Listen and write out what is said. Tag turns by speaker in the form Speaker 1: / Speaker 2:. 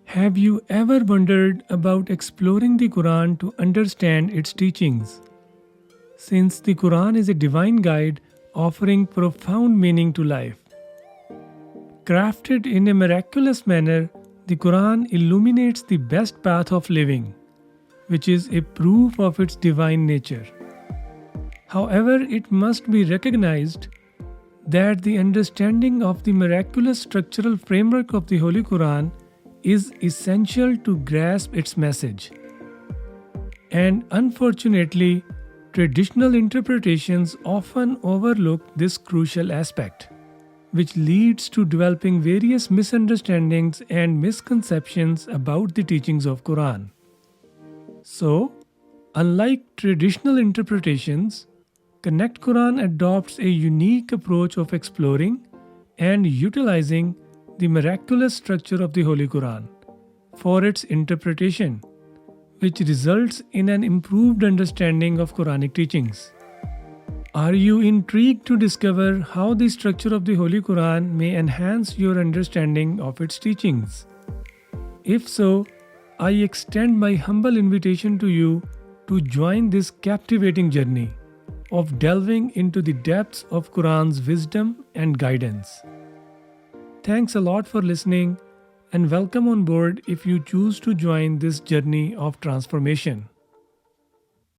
Speaker 1: Have you ever wondered about exploring the Quran to understand its teachings? Since the Quran is a divine guide offering profound meaning to life. Crafted in a miraculous manner, the Quran illuminates the best path of living, which is a proof of its divine nature. However, it must be recognized that the understanding of the miraculous structural framework of the Holy Quran is essential to grasp its message. And unfortunately, traditional interpretations often overlook this crucial aspect, which leads to developing various misunderstandings and misconceptions about the teachings of Quran. So, unlike traditional interpretations, Connect Quran adopts a unique approach of exploring and utilizing the miraculous structure of the Holy Quran for its interpretation, which results in an improved understanding of Quranic teachings. Are you intrigued to discover how the structure of the Holy Quran may enhance your understanding of its teachings? If so, I extend my humble invitation to you to join this captivating journey of delving into the depths of Quran's wisdom and guidance. Thanks a lot for listening and welcome on board if you choose to join this journey of transformation.